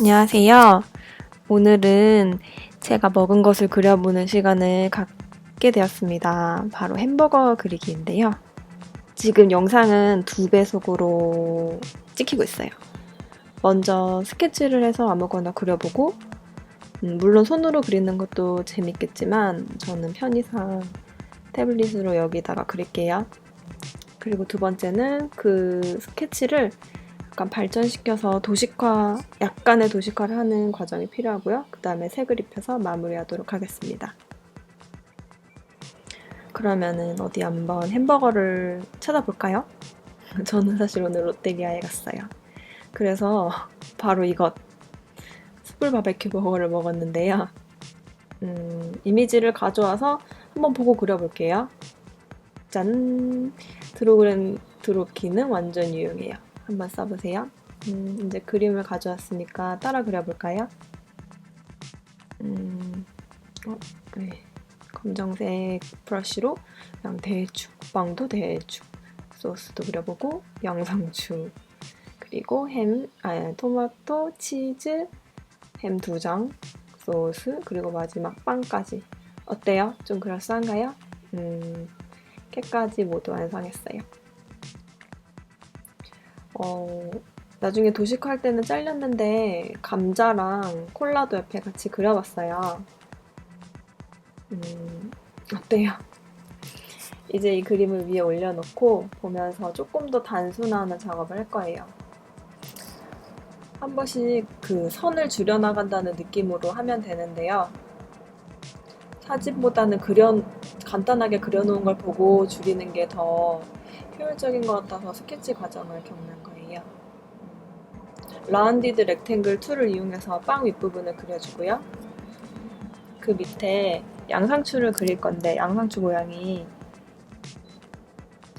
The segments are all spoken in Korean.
안녕하세요. 오늘은 제가 먹은 것을 그려보는 시간을 갖게 되었습니다. 바로 햄버거 그리기인데요. 지금 영상은 2배속으로 찍히고 있어요. 먼저 스케치를 해서 아무거나 그려보고, 물론 손으로 그리는 것도 재밌겠지만 저는 편의상 태블릿으로 여기다가 그릴게요. 그리고 두 번째는 그 스케치를 약간 발전시켜서 약간의 도식화를 하는 과정이 필요하고요. 그 다음에 색을 입혀서 마무리하도록 하겠습니다. 그러면은 어디 한번 햄버거를 찾아볼까요? 저는 사실 오늘 롯데리아에 갔어요. 그래서 바로 이것, 숯불 바베큐 버거를 먹었는데요. 이미지를 가져와서 한번 보고 그려볼게요. 짠! 드로키는 완전 유용해요. 한번 써보세요. 이제 그림을 가져왔으니까 따라 그려볼까요? 네. 검정색 브러쉬로 그냥 대충, 빵도 대충, 소스도 그려보고, 양상추, 그리고 토마토, 치즈, 햄 2장, 소스, 그리고 마지막 빵까지. 어때요? 좀 그럴싸한가요? 깨까지 모두 완성했어요. 나중에 도식할 때는 잘렸는데 감자랑 콜라도 옆에 같이 그려봤어요. 어때요? 이제 이 그림을 위에 올려놓고 보면서 조금 더 단순화하는 작업을 할 거예요. 한 번씩 그 선을 줄여나간다는 느낌으로 하면 되는데요. 사진보다는 간단하게 그려놓은 걸 보고 줄이는 게 더 효율적인 것 같아서 스케치 과정을 겪는 거예요. 라운디드 렉탱글 툴을 이용해서 빵 윗부분을 그려주고요. 그 밑에 양상추를 그릴 건데 양상추 모양이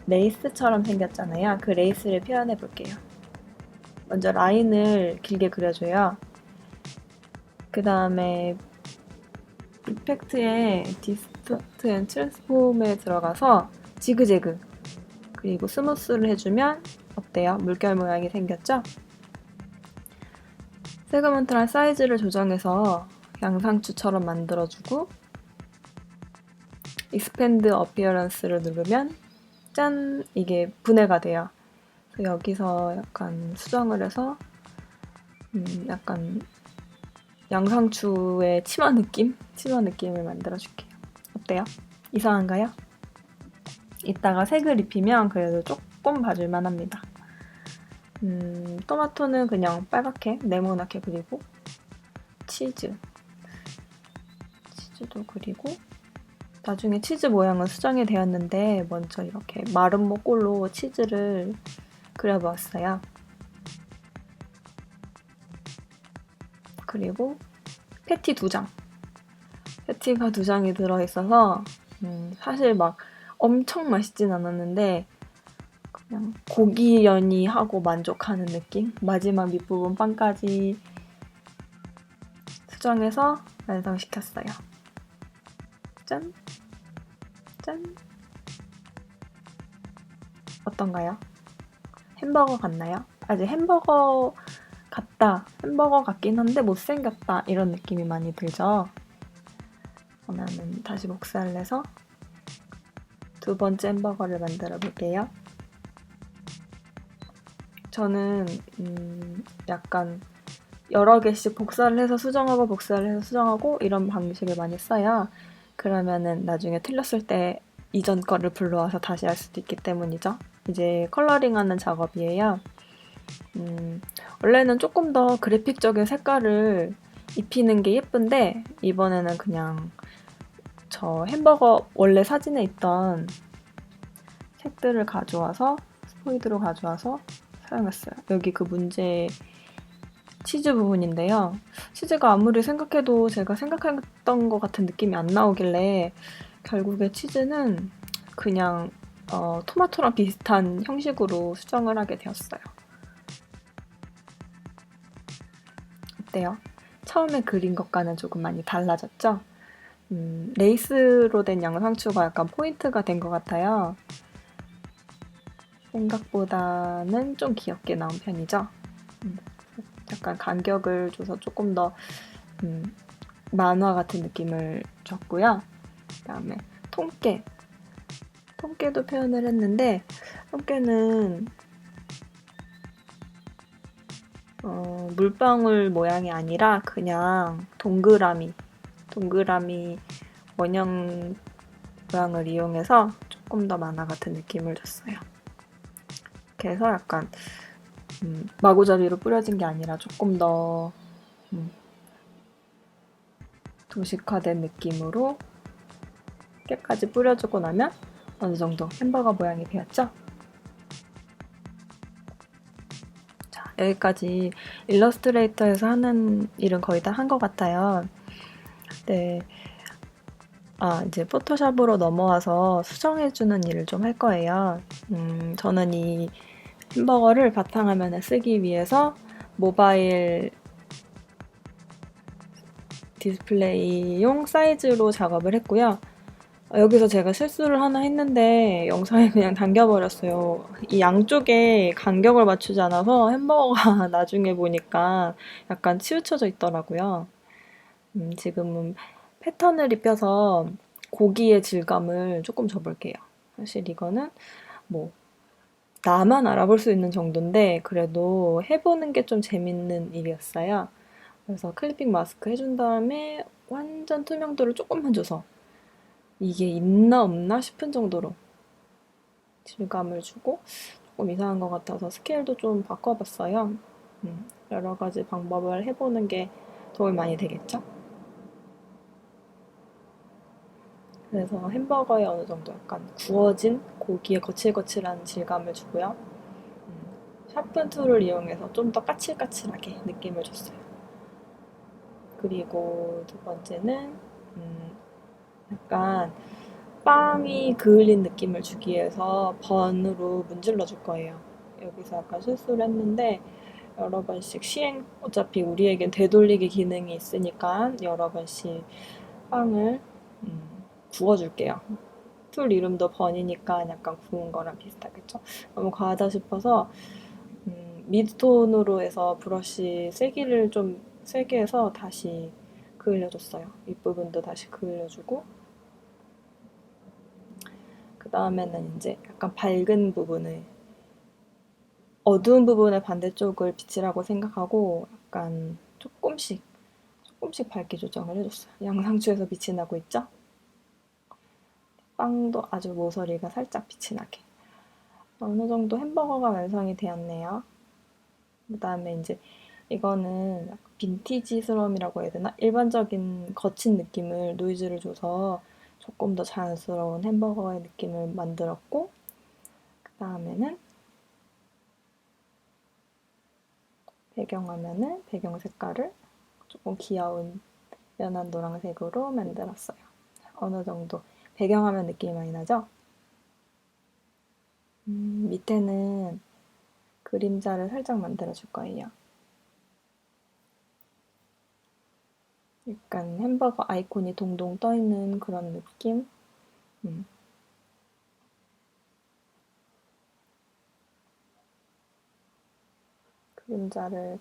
레이스처럼 생겼잖아요. 그 레이스를 표현해 볼게요. 먼저 라인을 길게 그려줘요. 그 다음에 이펙트에 디스토트 앤 트랜스폼에 들어가서 지그재그 그리고 스무스를 해주면 어때요? 물결 모양이 생겼죠? 세그먼트랑 사이즈를 조정해서 양상추처럼 만들어주고 익스펜드 어피어런스를 누르면 짠! 이게 분해가 돼요. 그래서 여기서 약간 수정을 해서 약간 양상추의 치마 느낌을 만들어줄게요. 어때요? 이상한가요? 이따가 색을 입히면 그래도 조금 봐줄만 합니다. 토마토는 그냥 빨갛게 네모나게 그리고 치즈도 그리고 나중에 치즈 모양은 수정이 되었는데 먼저 이렇게 마른 목골로 치즈를 그려보았어요. 그리고 패티 2장. 패티가 2장이 들어있어서 사실 막 엄청 맛있진 않았는데 그냥 고기연이 하고 만족하는 느낌? 마지막 밑부분 빵까지 수정해서 완성시켰어요. 짠! 짠! 어떤가요? 햄버거 같나요? 아직 햄버거 같긴 한데 못생겼다 이런 느낌이 많이 들죠? 그러면 다시 복사를 해서 두 번째 햄버거를 만들어 볼게요. 저는 약간 여러 개씩 복사를 해서 수정하고 이런 방식을 많이 써요. 그러면은 나중에 틀렸을 때 이전 거를 불러와서 다시 할 수도 있기 때문이죠. 이제 컬러링하는 작업이에요. 원래는 조금 더 그래픽적인 색깔을 입히는 게 예쁜데 이번에는 그냥 저 햄버거 원래 사진에 있던 색들을 가져와서 스포이드로 가져와서 사용했어요. 여기 그 문제 치즈 부분인데요. 치즈가 아무리 생각해도 제가 생각했던 것 같은 느낌이 안 나오길래 결국에 치즈는 그냥 토마토랑 비슷한 형식으로 수정을 하게 되었어요. 어때요? 처음에 그린 것과는 조금 많이 달라졌죠? 레이스로 된 양상추가 약간 포인트가 된 것 같아요. 생각보다는 좀 귀엽게 나온 편이죠. 약간 간격을 줘서 조금 더 만화 같은 느낌을 줬고요. 그다음에 통깨. 통깨도 표현을 했는데 통깨는 물방울 모양이 아니라 그냥 동그라미 원형 모양을 이용해서 조금 더 만화 같은 느낌을 줬어요. 그래서 약간 마구잡이로 뿌려진 게 아니라 조금 더 도식화된 느낌으로 깨까지 뿌려주고 나면 어느 정도 햄버거 모양이 되었죠? 자, 여기까지 일러스트레이터에서 하는 일은 거의 다 한 것 같아요. 네. 이제 포토샵으로 넘어와서 수정해주는 일을 좀 할 거예요. 저는 이 햄버거를 바탕화면에 쓰기 위해서 모바일 디스플레이용 사이즈로 작업을 했고요. 여기서 제가 실수를 하나 했는데 영상에 그냥 당겨버렸어요. 이 양쪽에 간격을 맞추지 않아서 햄버거가 나중에 보니까 약간 치우쳐져 있더라고요. 지금은 패턴을 입혀서 고기의 질감을 조금 줘볼게요. 사실 이거는 뭐 나만 알아볼 수 있는 정도인데 그래도 해보는 게 좀 재밌는 일이었어요. 그래서 클리핑 마스크 해준 다음에 완전 투명도를 조금만 줘서 이게 있나 없나 싶은 정도로 질감을 주고 조금 이상한 것 같아서 스케일도 좀 바꿔봤어요. 여러 가지 방법을 해보는 게 도움이 많이 되겠죠? 그래서 햄버거에 어느 정도 약간 구워진 고기의 거칠거칠한 질감을 주고요. 샤픈 툴을 이용해서 좀 더 까칠까칠하게 느낌을 줬어요. 그리고 두 번째는 약간 빵이 그을린 느낌을 주기 위해서 번으로 문질러 줄 거예요. 여기서 약간 실수를 했는데 여러 번씩 어차피 우리에겐 되돌리기 기능이 있으니까 여러 번씩 빵을 구워줄게요. 툴 이름도 번이니까 약간 구운 거랑 비슷하겠죠? 너무 과하다 싶어서 미드톤으로 해서 브러쉬 세기를 좀 세게 해서 다시 그을려줬어요. 윗부분도 다시 그을려주고 그 다음에는 이제 약간 밝은 부분을 어두운 부분의 반대쪽을 빛이라고 생각하고 약간 조금씩 밝기 조정을 해줬어요. 양상추에서 빛이 나고 있죠? 빵도 아주 모서리가 살짝 빛이 나게. 어느 정도 햄버거가 완성이 되었네요. 그 다음에 이제 이거는 빈티지스러움이라고 해야 되나? 일반적인 거친 느낌을 노이즈를 줘서 조금 더 자연스러운 햄버거의 느낌을 만들었고 그 다음에는 배경화면은 배경 색깔을 조금 귀여운 연한 노란색으로 만들었어요. 어느 정도 배경화면 느낌이 많이 나죠? 밑에는 그림자를 살짝 만들어줄 거예요. 약간 햄버거 아이콘이 동동 떠있는 그런 느낌? 그림자를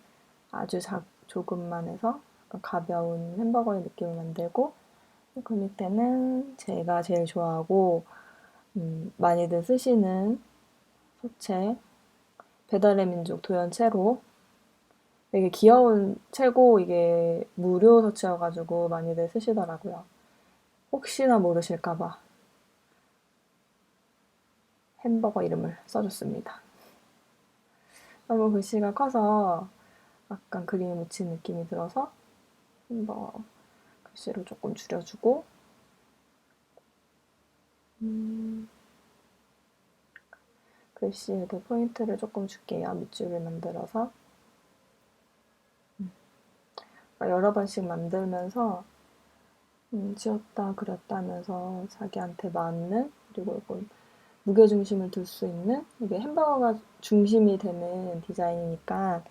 아주 조금만 해서 가벼운 햄버거의 느낌을 만들고 그 밑에는 제가 제일 좋아하고 많이들 쓰시는 소체 배달의 민족 도연채로 되게 귀여운 채고 이게 무료 서치여가지고 많이들 쓰시더라고요. 혹시나 모르실까봐 햄버거 이름을 써줬습니다. 너무 글씨가 커서 약간 그림에 묻힌 느낌이 들어서 햄버거 글씨를 조금 줄여주고 글씨에도 포인트를 조금 줄게요. 밑줄을 만들어서 여러 번씩 만들면서 지웠다 그렸다 하면서 자기한테 맞는 그리고 이건 무게중심을 둘 수 있는 이게 햄버거가 중심이 되는 디자인이니까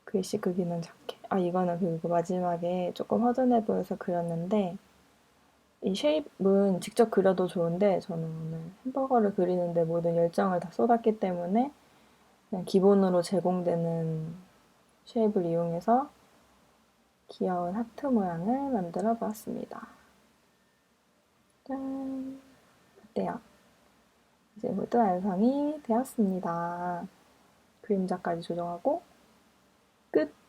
글씨 크기는 작게 이거는 그리고 마지막에 조금 허전해 보여서 그렸는데 이 쉐입은 직접 그려도 좋은데 저는 오늘 햄버거를 그리는데 모든 열정을 다 쏟았기 때문에 그냥 기본으로 제공되는 쉐입을 이용해서 귀여운 하트 모양을 만들어 보았습니다. 짠! 어때요? 이제 모두 완성이 되었습니다. 그림자까지 조정하고 끝!